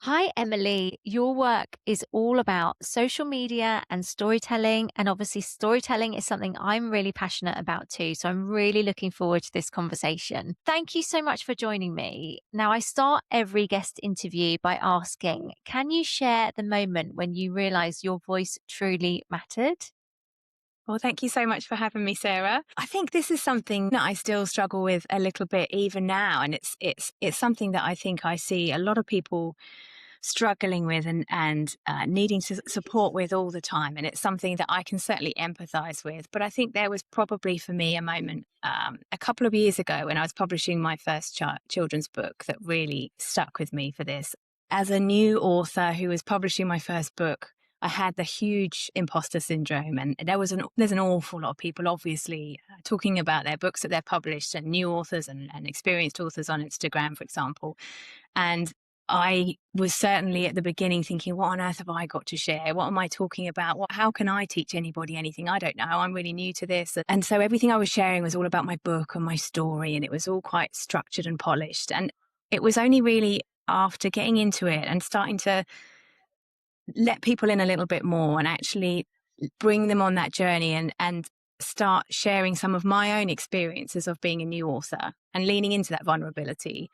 Hi, Emily. Your work is all about social media and storytelling. And obviously, storytelling is something I'm really passionate about too. So I'm really looking forward to this conversation. Thank you so much for joining me. Now, I start every guest interview by asking, can you share the moment when you realized your voice truly mattered? Well, thank you so much for having me, Sarah. I think this is something that I still struggle with a little bit even now, and it's something that I think I see a lot of people struggling with and needing to support with all the time, and it's something that I can certainly empathise with. But I think there was probably for me a moment a couple of years ago when I was publishing my first children's book that really stuck with me for this. As a new author who was publishing my first book, I had the huge imposter syndrome, and there's an awful lot of people, obviously, talking about their books that they're published, and new authors and experienced authors on Instagram, for example. And I was certainly at the beginning thinking, what on earth have I got to share? What am I talking about? How can I teach anybody anything? I don't know. I'm really new to this. And so everything I was sharing was all about my book and my story, and it was all quite structured and polished. And it was only really after getting into it and starting to let people in a little bit more and actually bring them on that journey and start sharing some of my own experiences of being a new author and leaning into that vulnerability,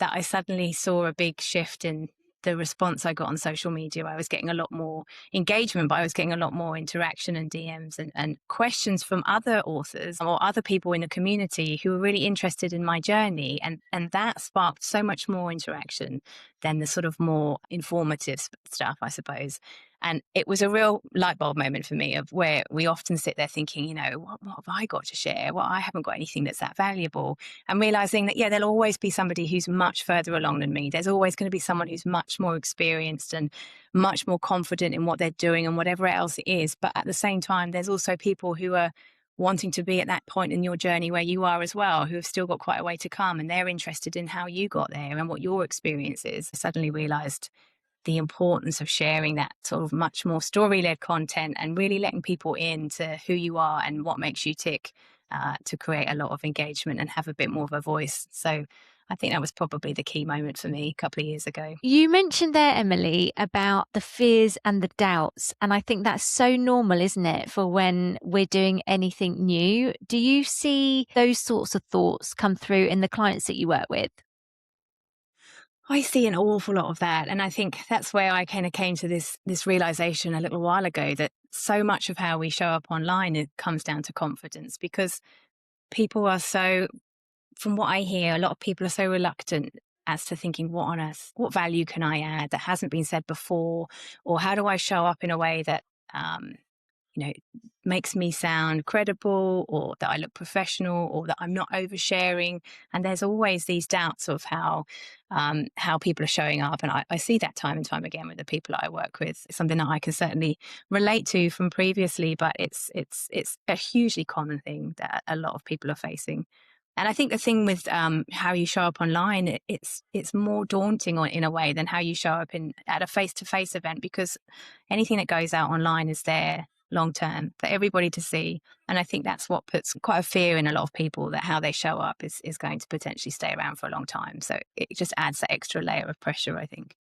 that I suddenly saw a big shift in the response I got on social media. I was getting a lot more engagement, but I was getting a lot more interaction and DMs and questions from other authors or other people in the community who were really interested in my journey. And that sparked so much more interaction than the sort of more informative stuff, I suppose. And it was a real light bulb moment for me, of where we often sit there thinking, what have I got to share? Well, I haven't got anything that's that valuable. And realizing that, yeah, there'll always be somebody who's much further along than me. There's always going to be someone who's much more experienced and much more confident in what they're doing and whatever else it is. But at the same time, there's also people who are wanting to be at that point in your journey where you are as well, who have still got quite a way to come, and they're interested in how you got there and what your experience is. I suddenly realized the importance of sharing that sort of much more story-led content and really letting people into who you are and what makes you tick, to create a lot of engagement and have a bit more of a voice. So I think that was probably the key moment for me a couple of years ago. You mentioned there, Emily, about the fears and the doubts. And I think that's so normal, isn't it, for when we're doing anything new? Do you see those sorts of thoughts come through in the clients that you work with? I see an awful lot of that, and I think that's where I kind of came to this realization a little while ago, that so much of how we show up online, it comes down to confidence, because people are so, from what I hear, a lot of people are so reluctant as to thinking, what on earth, what value can I add that hasn't been said before? Or how do I show up in a way that, um, you know, makes me sound credible, or that I look professional, or that I'm not oversharing? And there's always these doubts of how people are showing up. And I see that time and time again with the people that I work with. It's something that I can certainly relate to from previously, but it's a hugely common thing that a lot of people are facing. And I think the thing with how you show up online, it's more daunting in a way than how you show up at a face to face event, because anything that goes out online is there long term for everybody to see. And I think that's what puts quite a fear in a lot of people, that how they show up is going to potentially stay around for a long time. So it just adds that extra layer of pressure, I think.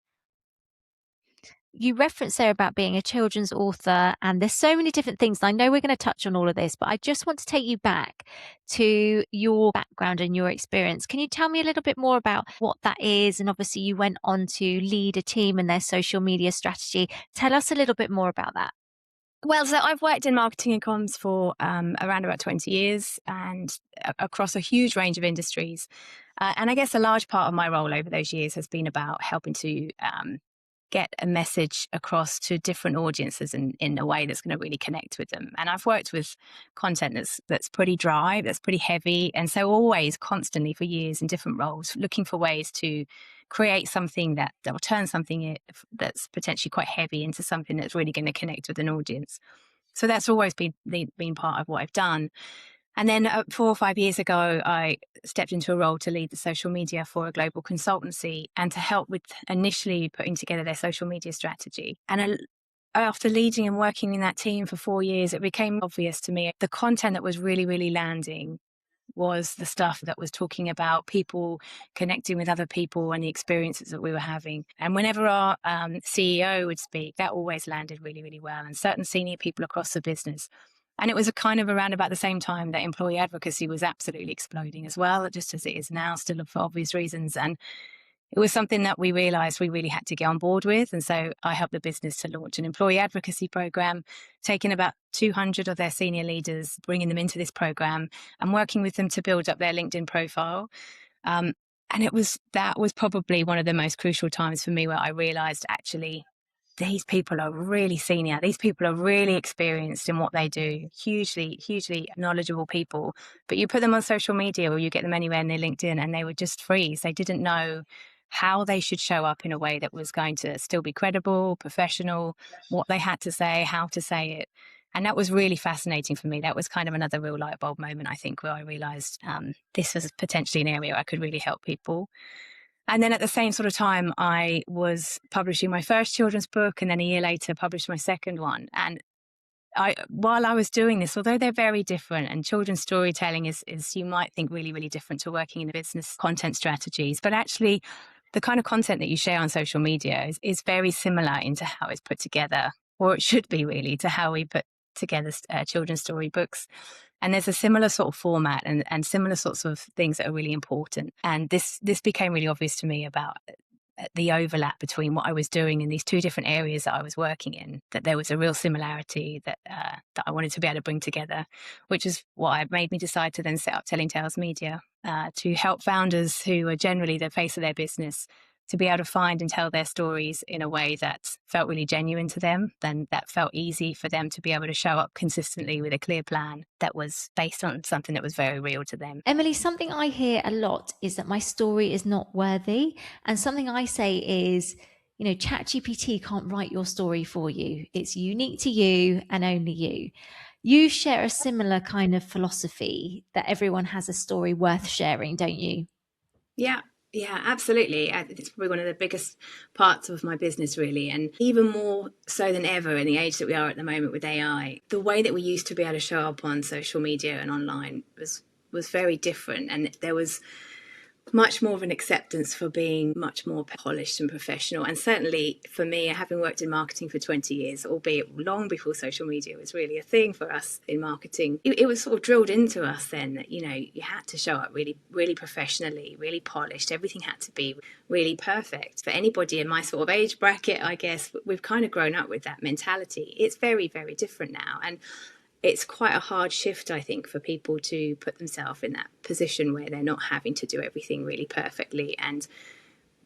You referenced there about being a children's author, and there's so many different things. I know we're going to touch on all of this, but I just want to take you back to your background and your experience. Can you tell me a little bit more about what that is? And obviously, you went on to lead a team in their social media strategy. Tell us a little bit more about that. Well, so I've worked in marketing and comms for around about 20 years, and across a huge range of industries. And I guess a large part of my role over those years has been about helping to get a message across to different audiences in a way that's going to really connect with them. And I've worked with content that's pretty dry, that's pretty heavy. And so always constantly for years in different roles, looking for ways to create something that will turn something that's potentially quite heavy into something that's really going to connect with an audience. So that's always been part of what I've done. And then 4 or 5 years ago, I stepped into a role to lead the social media for a global consultancy and to help with initially putting together their social media strategy. And after leading and working in that team for 4 years, it became obvious to me the content that was really, really landing was the stuff that was talking about people connecting with other people and the experiences that we were having. And whenever our CEO would speak, that always landed really, really well, and certain senior people across the business. And it was a kind of around about the same time that employee advocacy was absolutely exploding as well, just as it is now, still for obvious reasons. And it was something that we realized we really had to get on board with. And so I helped the business to launch an employee advocacy program, taking about 200 of their senior leaders, bringing them into this program and working with them to build up their LinkedIn profile. And that was probably one of the most crucial times for me, where I realized, actually, these people are really senior. These people are really experienced in what they do, hugely, hugely knowledgeable people. But you put them on social media or you get them anywhere in their LinkedIn and they would just freeze. They didn't know how they should show up in a way that was going to still be credible, professional, what they had to say, how to say it. And that was really fascinating for me. That was kind of another real light bulb moment, I think, where I realized this was potentially an area I could really help people. And then at the same sort of time, I was publishing my first children's book, and then a year later published my second one. And while I was doing this, although they're very different, and children's storytelling is you might think really, really different to working in the business content strategies, but actually the kind of content that you share on social media is very similar into how it's put together, or it should be really, to how we put together children's storybooks. And there's a similar sort of format and similar sorts of things that are really important. And this became really obvious to me about the overlap between what I was doing in these two different areas that I was working in, that there was a real similarity that I wanted to be able to bring together, which is what made me decide to then set up Telling Tales Media to help founders who are generally the face of their business to be able to find and tell their stories in a way that felt really genuine to them, then that felt easy for them to be able to show up consistently with a clear plan that was based on something that was very real to them. Emily, something I hear a lot is that my story is not worthy. And something I say is, ChatGPT can't write your story for you. It's unique to you and only you. You share a similar kind of philosophy that everyone has a story worth sharing, don't you? Yeah. Yeah, absolutely. It's probably one of the biggest parts of my business, really. And even more so than ever in the age that we are at the moment with AI, the way that we used to be able to show up on social media and online was very different. And there was much more of an acceptance for being much more polished and professional. And certainly for me, having worked in marketing for 20 years, albeit long before social media was really a thing for us in marketing, it was sort of drilled into us then that, you had to show up really, really professionally, really polished. Everything had to be really perfect. For anybody in my sort of age bracket, I guess, we've kind of grown up with that mentality. It's very, very different now. And it's quite a hard shift, I think, for people to put themselves in that position where they're not having to do everything really perfectly.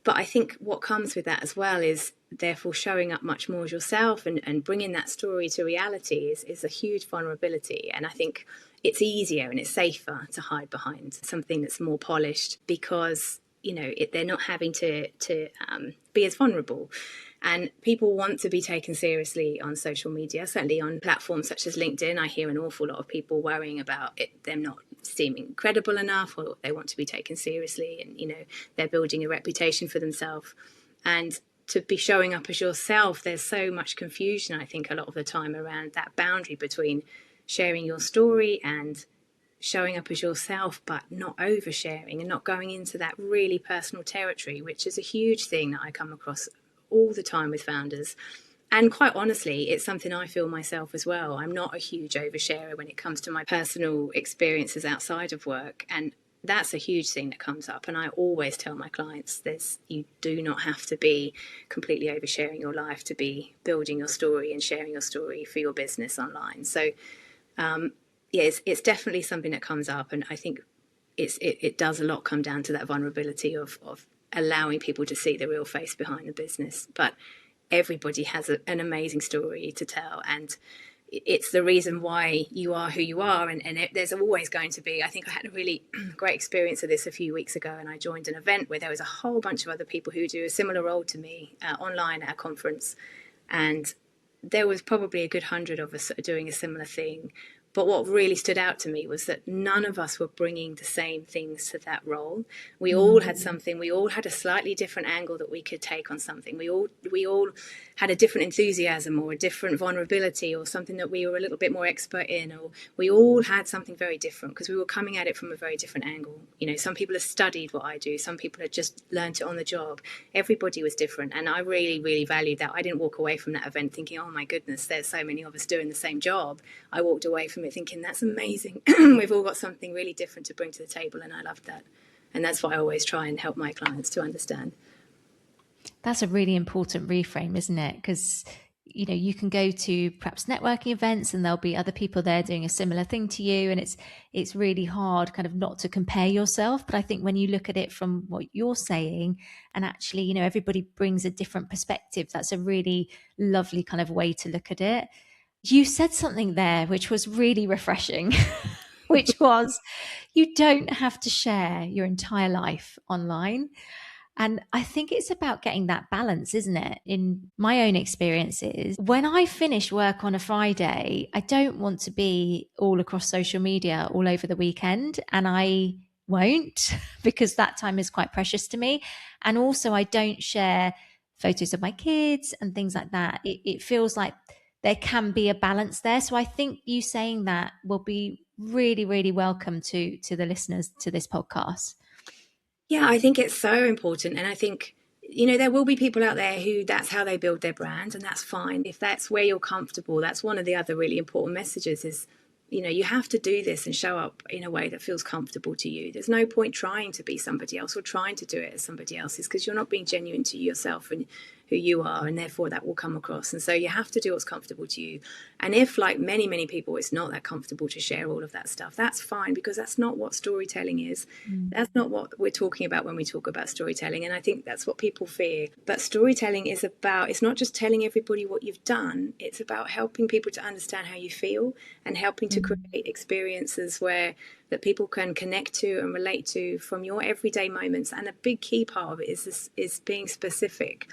But I think what comes with that as well is therefore showing up much more as yourself and bringing that story to reality is a huge vulnerability. And I think it's easier and it's safer to hide behind something that's more polished because, they're not having to be as vulnerable. And people want to be taken seriously on social media, certainly on platforms such as LinkedIn. I hear an awful lot of people worrying about them not seeming credible enough, or they want to be taken seriously, and they're building a reputation for themselves. And to be showing up as yourself, there's so much confusion, I think, a lot of the time around that boundary between sharing your story and showing up as yourself, but not oversharing and not going into that really personal territory, which is a huge thing that I come across all the time with founders. And quite honestly, it's something I feel myself as well. I'm not a huge oversharer when it comes to my personal experiences outside of work. And that's a huge thing that comes up. And I always tell my clients this: you do not have to be completely oversharing your life to be building your story and sharing your story for your business online. So, it's definitely something that comes up. And I think it does a lot come down to that vulnerability of allowing people to see the real face behind the business. But everybody has an amazing story to tell, and it's the reason why you are who you are. And there's always going to be, I think I had a really great experience of this a few weeks ago, and I joined an event where there was a whole bunch of other people who do a similar role to me online at a conference. And there was probably a good 100 of us doing a similar thing, But what really stood out to me was that none of us were bringing the same things to that role. We all had something. We all had a slightly different angle that we could take on something. We all had a different enthusiasm or a different vulnerability or something that we were a little bit more expert in. Or we all had something very different because we were coming at it from a very different angle. You know, some people have studied what I do. Some people had just learned it on the job. Everybody was different. And I really, really valued that. I didn't walk away from that event thinking, oh my goodness, there's so many of us doing the same job. I walked away from it thinking, that's amazing. We've all got something really different to bring to the table, and I loved that. And that's what I always try and help my clients to understand. That's a really important reframe, isn't it? Because you can go to perhaps networking events and there'll be other people there doing a similar thing to you, and it's really hard kind of not to compare yourself. But I think when you look at it from what you're saying, and actually everybody brings a different perspective, that's a really lovely kind of way to look at it. You said something there which was really refreshing, which was you don't have to share your entire life online. And I think it's about getting that balance, isn't it? In my own experiences, when I finish work on a Friday, I don't want to be all across social media all over the weekend. And I won't because that time is quite precious to me. And also, I don't share photos of my kids and things like that. It feels like there can be a balance there. So I think you saying that will be really, really welcome to the listeners to this podcast. Yeah, I think it's so important. And I think, there will be people out there who that's how they build their brand, and that's fine. If that's where you're comfortable, that's one of the other really important messages is, you have to do this and show up in a way that feels comfortable to you. There's no point trying to be somebody else or trying to do it as somebody else's because you're not being genuine to yourself and who you are, and therefore that will come across. And so you have to do what's comfortable to you. And if, like many, many people, it's not that comfortable to share all of that stuff, that's fine because that's not what storytelling is. That's not what we're talking about when we talk about storytelling. And I think that's what people fear. But storytelling is about, it's not just telling everybody what you've done, it's about helping people to understand how you feel and helping to create experiences that people can connect to and relate to from your everyday moments. And a big key part of it is being specific.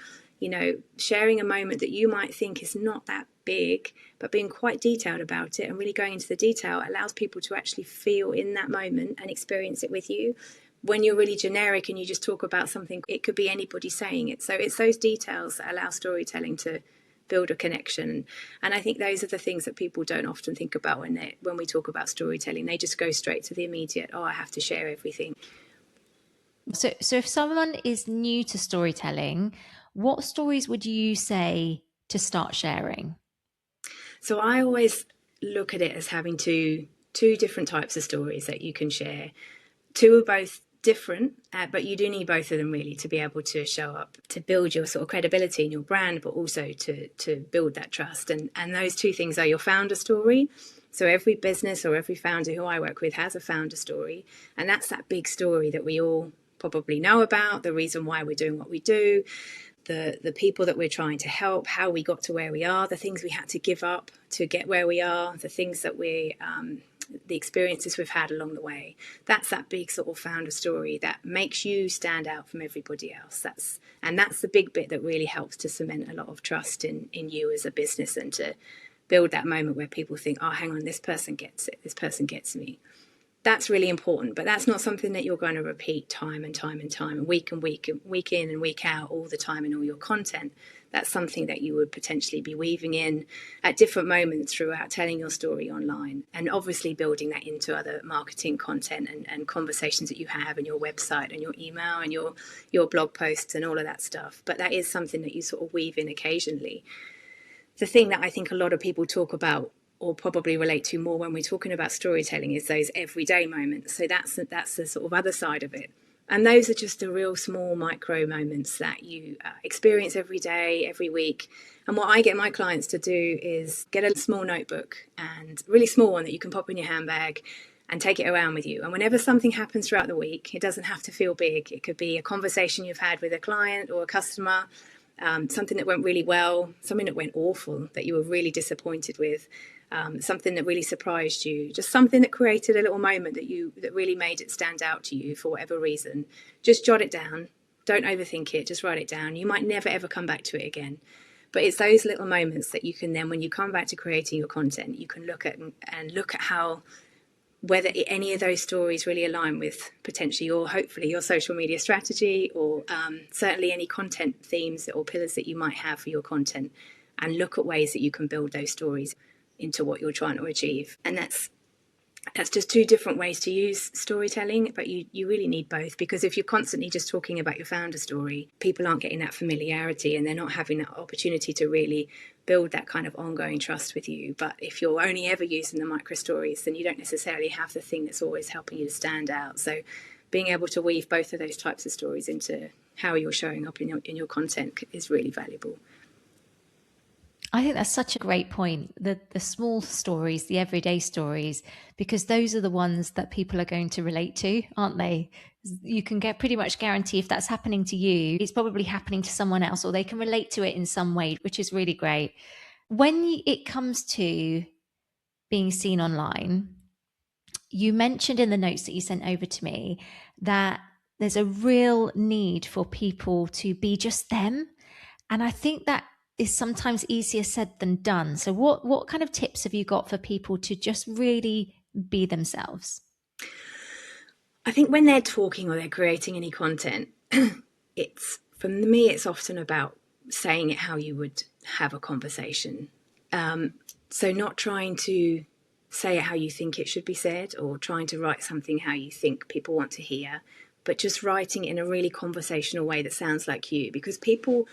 Sharing a moment that you might think is not that big, but being quite detailed about it and really going into the detail allows people to actually feel in that moment and experience it with you. When you're really generic and you just talk about something, it could be anybody saying it. So it's those details that allow storytelling to build a connection. And I think those are the things that people don't often think about when we talk about storytelling. They just go straight to the immediate, oh, I have to share everything. So if someone is new to storytelling, what stories would you say to start sharing? So I always look at it as having two different types of stories that you can share. Two are both different, but you do need both of them really to be able to show up, to build your sort of credibility in your brand, but also to build that trust. And those two things are your founder story. So every business or every founder who I work with has a founder story. And that's that big story that we all probably know about, the reason why we're doing what we do, the people that we're trying to help, how we got to where we are, the things we had to give up to get where we are, the things that the experiences we've had along the way. That's that big sort of founder story that makes you stand out from everybody else. That's the big bit that really helps to cement a lot of trust in you as a business and to build that moment where people think, oh, hang on, this person gets it, this person gets me. That's really important, but that's not something that you're going to repeat time and time and time, and week in and week out all the time in all your content. That's something that you would potentially be weaving in at different moments throughout telling your story online, and obviously building that into other marketing content and conversations that you have and your website and your email and your blog posts and all of that stuff. But that is something that you sort of weave in occasionally. The thing that I think a lot of people talk about or probably relate to more when we're talking about storytelling is those everyday moments. So that's the sort of other side of it. And those are just the real small micro moments that you experience every day, every week. And what I get my clients to do is get a small notebook, and really small one that you can pop in your handbag and take it around with you. And whenever something happens throughout the week, it doesn't have to feel big. It could be a conversation you've had with a client or a customer, something that went really well, something that went awful, that you were really disappointed with. Something that really surprised you, just something that created a little moment that really made it stand out to you for whatever reason. Just jot it down. Don't overthink it. Just write it down. You might never, ever come back to it again. But it's those little moments that you can then, when you come back to creating your content, you can look at and look at how, whether any of those stories really align with potentially or hopefully your social media strategy, or certainly any content themes or pillars that you might have for your content, and look at ways that you can build those stories into what you're trying to achieve. And that's just two different ways to use storytelling, but you really need both, because if you're constantly just talking about your founder story, people aren't getting that familiarity and they're not having that opportunity to really build that kind of ongoing trust with you. But if you're only ever using the micro stories, then you don't necessarily have the thing that's always helping you to stand out. So being able to weave both of those types of stories into how you're showing up in your content is really valuable. I think that's such a great point. The small stories, the everyday stories, because those are the ones that people are going to relate to, aren't they? You can get pretty much guarantee if that's happening to you, it's probably happening to someone else, or they can relate to it in some way, which is really great. When it comes to being seen online, you mentioned in the notes that you sent over to me that there's a real need for people to be just them. And I think that is sometimes easier said than done. So what kind of tips have you got for people to just really be themselves? I think when they're talking or they're creating any content, it's, for me, it's often about saying it how you would have a conversation. So not trying to say it how you think it should be said, or trying to write something how you think people want to hear, but just writing it in a really conversational way that sounds like you. Because people,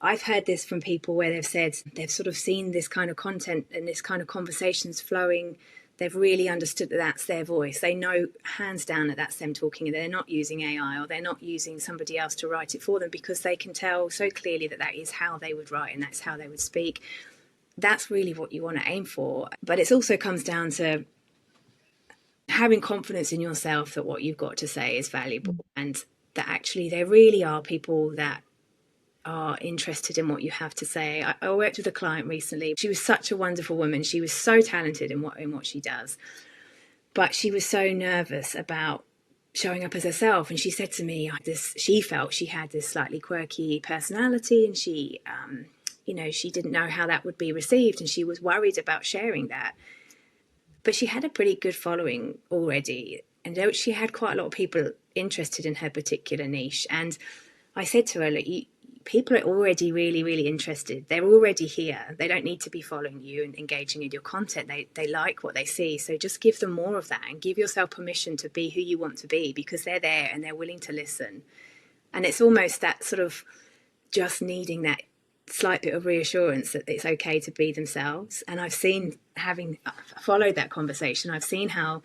I've heard this from people where they've said they've sort of seen this kind of content and this kind of conversations flowing. They've really understood that that's their voice. They know hands down that that's them talking, and they're not using AI or they're not using somebody else to write it for them, because they can tell so clearly that that is how they would write and that's how they would speak. That's really what you want to aim for. But it also comes down to having confidence in yourself that what you've got to say is valuable, and that actually there really are people that are interested in what you have to say. I worked with a client recently. She was such a wonderful woman. She was so talented in what she does, but she was so nervous about showing up as herself. And she said to me, she felt she had this slightly quirky personality, and she, she didn't know how that would be received, and she was worried about sharing that. But she had a pretty good following already, and she had quite a lot of people interested in her particular niche. And I said to her, look, people are already really, really interested. They're already here. They don't need to be following you and engaging in your content. They like what they see. So just give them more of that and give yourself permission to be who you want to be, because they're there and they're willing to listen. And it's almost that sort of just needing that slight bit of reassurance that it's okay to be themselves. And I've seen, having followed that conversation, I've seen how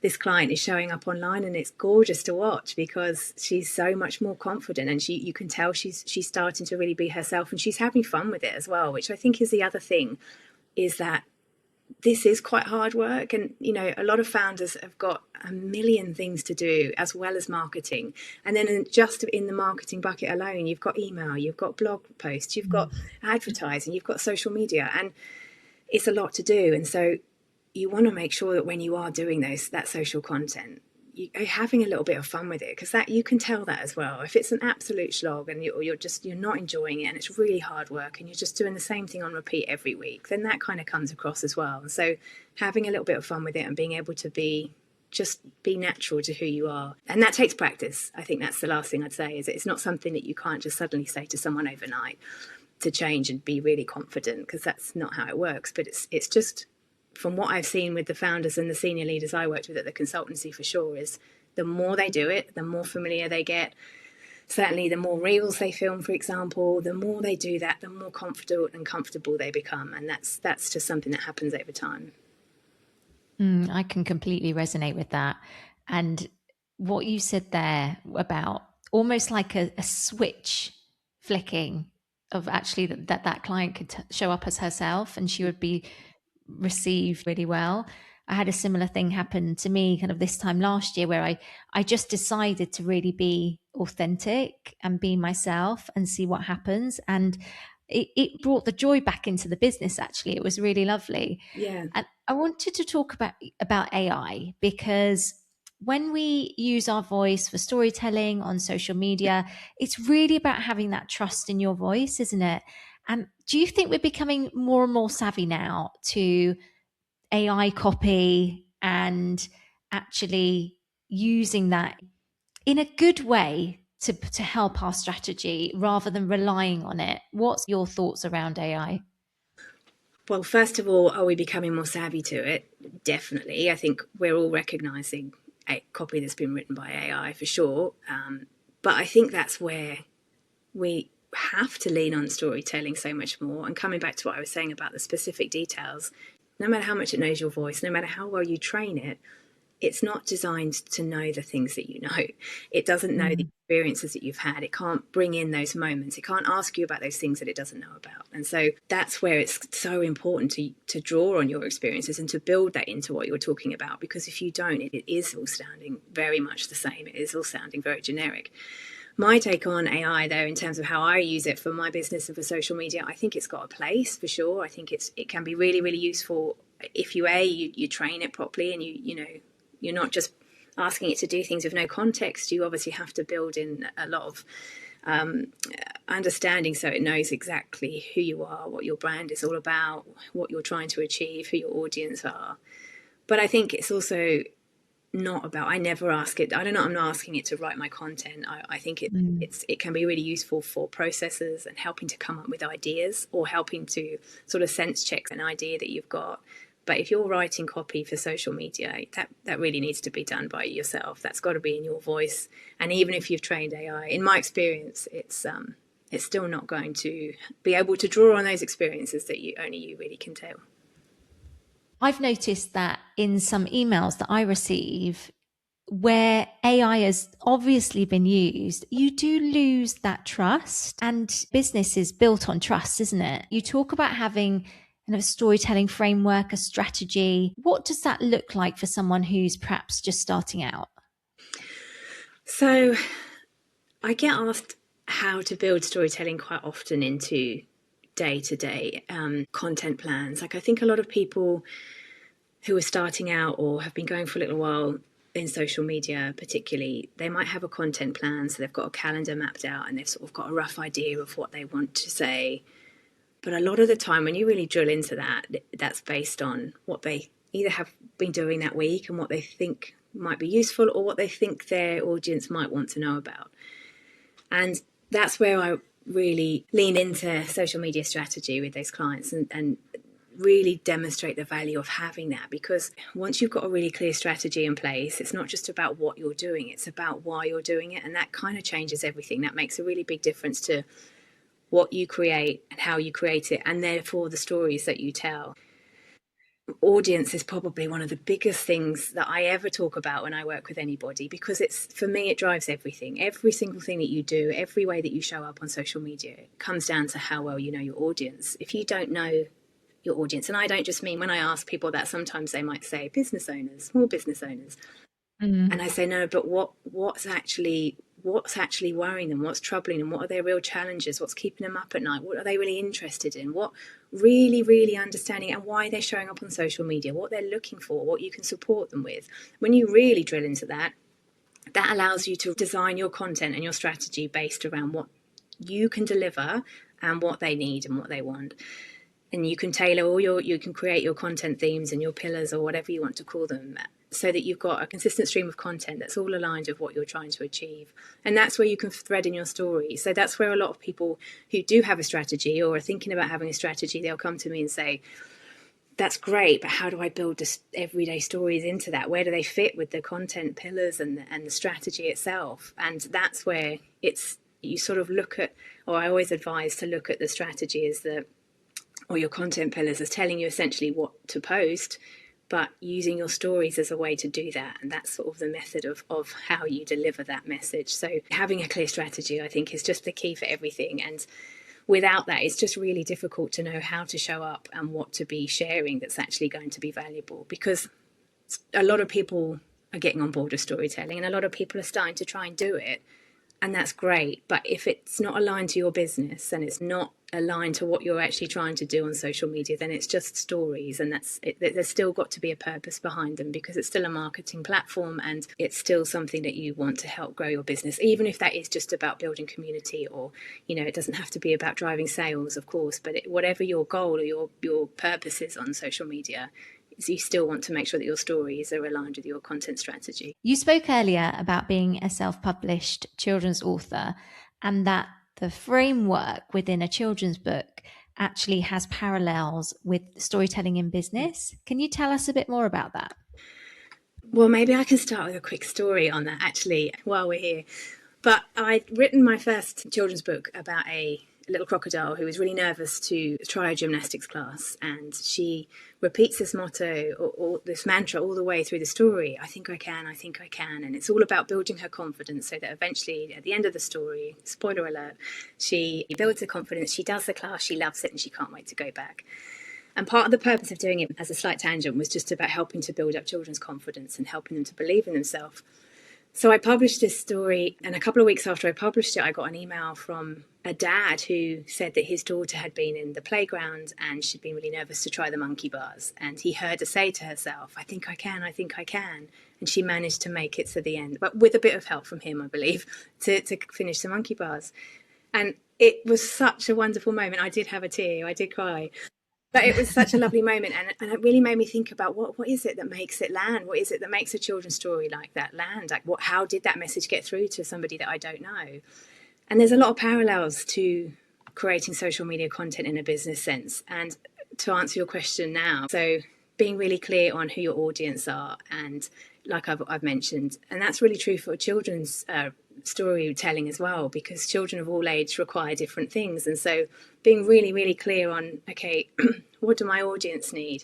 this client is showing up online, and it's gorgeous to watch because she's so much more confident, and you can tell she's starting to really be herself, and she's having fun with it as well, which I think is the other thing, is that this is quite hard work. And a lot of founders have got a million things to do as well as marketing, and then just in the marketing bucket alone, you've got email, you've got blog posts, you've got advertising, you've got social media, and it's a lot to do. And so you want to make sure that when you are doing that social content, you're having a little bit of fun with it, because that, you can tell that as well. If it's an absolute slog and you're not enjoying it and it's really hard work and you're just doing the same thing on repeat every week, then that kind of comes across as well. And so having a little bit of fun with it and being able to be natural to who you are, and that takes practice. I think that's the last thing I'd say, is it's not something that you can't just suddenly say to someone overnight to change and be really confident, because that's not how it works. But it's just, from what I've seen with the founders and the senior leaders I worked with at the consultancy, for sure, is the more they do it, the more familiar they get. Certainly the more reels they film, for example, the more they do that, the more confident and comfortable they become. And that's just something that happens over time. I can completely resonate with that. And what you said there about almost like a switch flicking of actually that client could show up as herself and she would be received really well. I had a similar thing happen to me kind of this time last year, where I just decided to really be authentic and be myself and see what happens. And it brought the joy back into the business. Actually, it was really lovely. Yeah. And I wanted to talk about AI, because when we use our voice for storytelling on social media, it's really about having that trust in your voice, isn't it? And do you think we're becoming more and more savvy now to AI copy and actually using that in a good way to help our strategy rather than relying on it? What's your thoughts around AI? Well, first of all, are we becoming more savvy to it? Definitely. I think we're all recognizing a copy that's been written by AI for sure. But I think that's where we have to lean on storytelling so much more. And coming back to what I was saying about the specific details, no matter how much it knows your voice, no matter how well you train it, it's not designed to know the things that you know. It doesn't know the Mm. experiences that you've had. It can't bring in those moments. It can't ask you about those things that it doesn't know about. And so that's where it's so important to draw on your experiences and to build that into what you're talking about. Because if you don't, it is all sounding very much the same. It is all sounding very generic. My take on AI, though, in terms of how I use it for my business and for social media, I think it's got a place for sure. I think it can be really, really useful if you train it properly and you know you're not just asking it to do things with no context. You obviously have to build in a lot of understanding so it knows exactly who you are, what your brand is all about, what you're trying to achieve, who your audience are. But I think it's also not about, I never ask it, I don't know, I'm not asking it to write my content. I think Mm. it can be really useful for processes and helping to come up with ideas or helping to sort of sense check an idea that you've got. But if you're writing copy for social media, that really needs to be done by yourself. That's got to be in your voice. And even if you've trained AI, in my experience, it's still not going to be able to draw on those experiences that you really can tell. I've noticed that in some emails that I receive, where AI has obviously been used, you do lose that trust. And business is built on trust, isn't it? You talk about having kind of a storytelling framework, a strategy. What does that look like for someone who's perhaps just starting out? So I get asked how to build storytelling quite often into day-to-day content plans. Like I think a lot of people who are starting out or have been going for a little while in social media particularly, they might have a content plan, so they've got a calendar mapped out and they've sort of got a rough idea of what they want to say. But a lot of the time when you really drill into that, that's based on what they either have been doing that week and what they think might be useful or what they think their audience might want to know about. And that's where I really lean into social media strategy with those clients and really demonstrate the value of having that, because once you've got a really clear strategy in place, it's not just about what you're doing, it's about why you're doing it. And that kind of changes everything. That makes a really big difference to what you create and how you create it, and therefore the stories that you tell. Audience is probably one of the biggest things that I ever talk about when I work with anybody, because it's, for me, it drives everything. Every single thing that you do, every way that you show up on social media comes down to how well you know your audience. If you don't know your audience, and I don't just mean, when I ask people that, sometimes they might say business owners, small business owners, Mm. and I say no, but what's actually worrying them, what's troubling them, what are their real challenges, what's keeping them up at night, what are they really interested in, what really understanding, and why they're showing up on social media, what they're looking for, what you can support them with. When you really drill into that, that allows you to design your content and your strategy based around what you can deliver and what they need and what they want. And you can tailor you can create your content themes and your pillars or whatever you want to call them, so that you've got a consistent stream of content that's all aligned with what you're trying to achieve. And that's where you can thread in your story. So that's where a lot of people who do have a strategy or are thinking about having a strategy, they'll come to me and say, that's great, but how do I build just everyday stories into that? Where do they fit with the content pillars and the strategy itself? And that's where it's, you sort of look at, or I always advise to look at the strategy as the, or your content pillars as telling you essentially what to post, but using your stories as a way to do that. And that's sort of the method of how you deliver that message. So having a clear strategy, I think, is just the key for everything. And without that, it's just really difficult to know how to show up and what to be sharing that's actually going to be valuable, because a lot of people are getting on board with storytelling and a lot of people are starting to try and do it. And that's great. But if it's not aligned to your business and it's not aligned to what you're actually trying to do on social media, then it's just stories, and that's it. There's still got to be a purpose behind them, because it's still a marketing platform, and it's still something that you want to help grow your business, even if that is just about building community, or it doesn't have to be about driving sales, of course, but whatever your goal or your purpose is on social media, you still want to make sure that your stories are aligned with your content strategy. You spoke earlier about being a self-published children's author, and that the framework within a children's book actually has parallels with storytelling in business. Can you tell us a bit more about that? Well, maybe I can start with a quick story on that, actually, while we're here. But I'd written my first children's book about a little crocodile who was really nervous to try a gymnastics class. And she repeats this motto, or this mantra, all the way through the story: I think I can, I think I can. And it's all about building her confidence, so that eventually, at the end of the story, spoiler alert, she builds her confidence, she does the class, she loves it, and she can't wait to go back. And part of the purpose of doing it, as a slight tangent, was just about helping to build up children's confidence and helping them to believe in themselves. So I published this story, and a couple of weeks after I published it, I got an email from a dad who said that his daughter had been in the playground and she'd been really nervous to try the monkey bars. And he heard her say to herself, I think I can, I think I can. And she managed to make it to the end, but with a bit of help from him, I believe, to finish the monkey bars. And it was such a wonderful moment. I did have a tear, I did cry. But it was such a lovely moment, and it really made me think about what is it that makes it land? What is it that makes a children's story like that land? Like, how did that message get through to somebody that I don't know? And there's a lot of parallels to creating social media content in a business sense. And to answer your question now, so being really clear on who your audience are, and like I've mentioned, and that's really true for children's storytelling as well, because children of all ages require different things. And so being really, really clear on, okay, what do my audience need?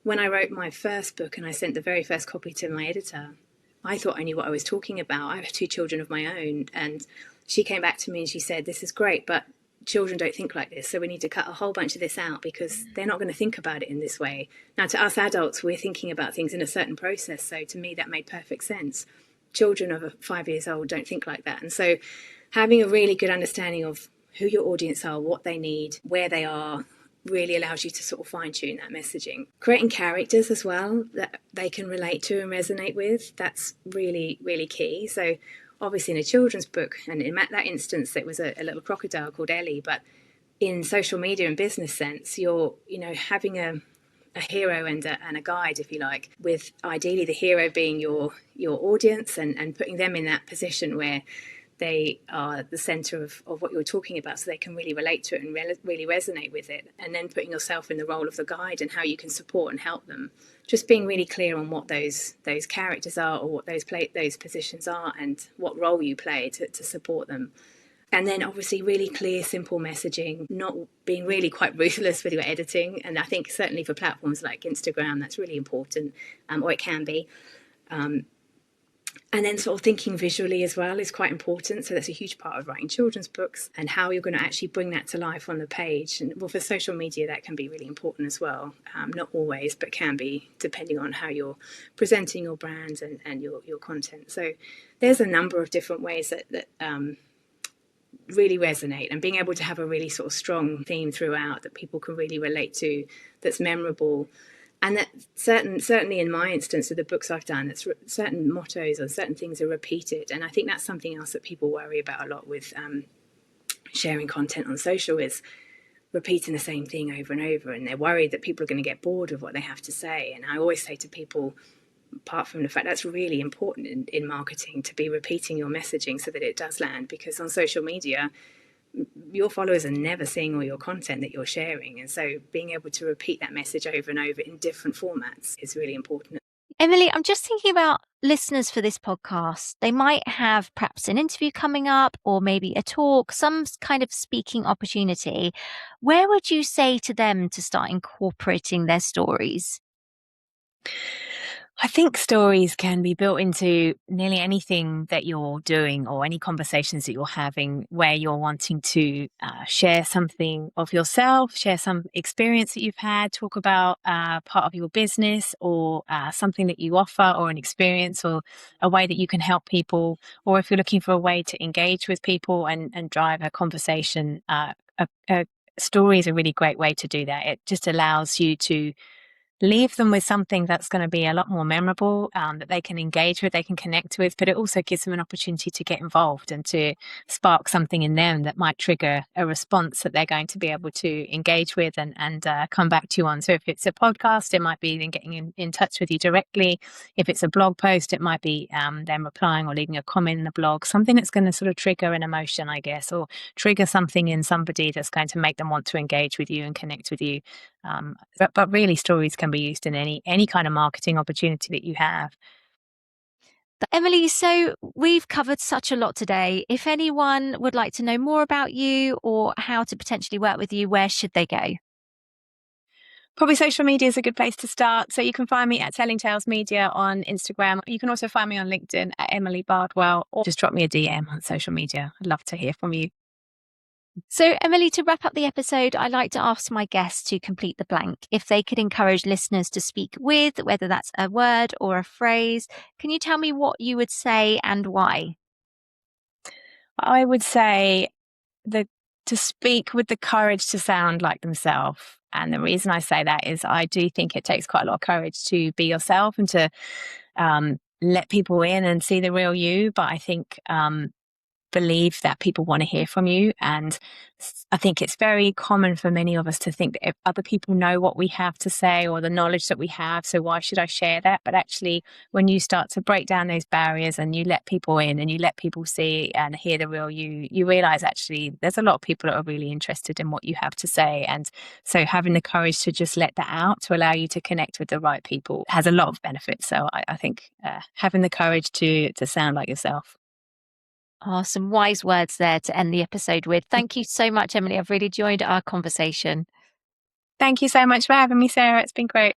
When I wrote my first book and I sent the very first copy to my editor, I thought I knew what I was talking about. I have 2 children of my own, and she came back to me and she said, this is great, but children don't think like this, so we need to cut a whole bunch of this out, because they're not going to think about it in this way. Now, to us adults, we're thinking about things in a certain process, so to me that made perfect sense. Children of 5 years old don't think like that. And so having a really good understanding of who your audience are, what they need, where they are, really allows you to sort of fine-tune that messaging. Creating characters as well that they can relate to and resonate with, that's really, really key. So obviously in a children's book, and in that instance it was a little crocodile called Ellie, but in social media and business sense, you're having a hero and a guide, if you like, with ideally the hero being your audience, and putting them in that position where they are the center of what you're talking about, so they can really relate to it and really resonate with it. And then putting yourself in the role of the guide and how you can support and help them. Just being really clear on what those characters are, or what those positions are, and what role you play to support them. And then obviously really clear, simple messaging, not being really quite ruthless with your editing. And I think certainly for platforms like Instagram, that's really important, or it can be. And then sort of thinking visually as well is quite important. So that's a huge part of writing children's books, and how you're going to actually bring that to life on the page. And well, for social media, that can be really important as well. Not always, but can be, depending on how you're presenting your brand and your content. So there's a number of different ways that really resonate, and being able to have a really sort of strong theme throughout that people can really relate to, that's memorable. And that certainly in my instance with the books I've done, it's certain mottos or certain things are repeated. And I think that's something else that people worry about a lot with sharing content on social, is repeating the same thing over and over. And they're worried that people are going to get bored of what they have to say. And I always say to people, apart from the fact that's really important in marketing, to be repeating your messaging so that it does land, because on social media, your followers are never seeing all your content that you're sharing. And so being able to repeat that message over and over in different formats is really important. Emily, I'm just thinking about listeners for this podcast. They might have perhaps an interview coming up, or maybe a talk, some kind of speaking opportunity. Where would you say to them to start incorporating their stories? I think stories can be built into nearly anything that you're doing, or any conversations that you're having, where you're wanting to share something of yourself, share some experience that you've had, talk about part of your business, or something that you offer, or an experience, or a way that you can help people, or if you're looking for a way to engage with people and drive a conversation, story is a really great way to do that. It just allows you to leave them with something that's going to be a lot more memorable, that they can engage with, they can connect with, but it also gives them an opportunity to get involved and to spark something in them that might trigger a response that they're going to be able to engage with and come back to you on. So if it's a podcast, it might be then getting in touch with you directly. If it's a blog post, it might be them replying or leaving a comment in the blog, something that's going to sort of trigger an emotion, I guess, or trigger something in somebody that's going to make them want to engage with you and connect with you. But really, stories can be used in any kind of marketing opportunity that you have. Emily, so we've covered such a lot today. If anyone would like to know more about you or how to potentially work with you, where should they go? Probably social media is a good place to start. So you can find me at Telling Tales Media on Instagram. You can also find me on LinkedIn at Emily Bardwell, or just drop me a DM on social media. I'd love to hear from you. So, Emily, to wrap up the episode, I like to ask my guests to complete the blank. If they could encourage listeners to speak with, whether that's a word or a phrase, can you tell me what you would say and why? I would say the to speak with the courage to sound like themselves. And the reason I say that is I do think it takes quite a lot of courage to be yourself and to let people in and see the real you. But I think believe that people want to hear from you. And I think it's very common for many of us to think that if other people know what we have to say or the knowledge that we have, so why should I share that? But actually, when you start to break down those barriers and you let people in and you let people see and hear the real you, you realize actually there's a lot of people that are really interested in what you have to say. And so having the courage to just let that out to allow you to connect with the right people has a lot of benefits. So I think having the courage to sound like yourself. Oh, some wise words there to end the episode with. Thank you so much, Emily. I've really enjoyed our conversation. Thank you so much for having me, Sarah. It's been great.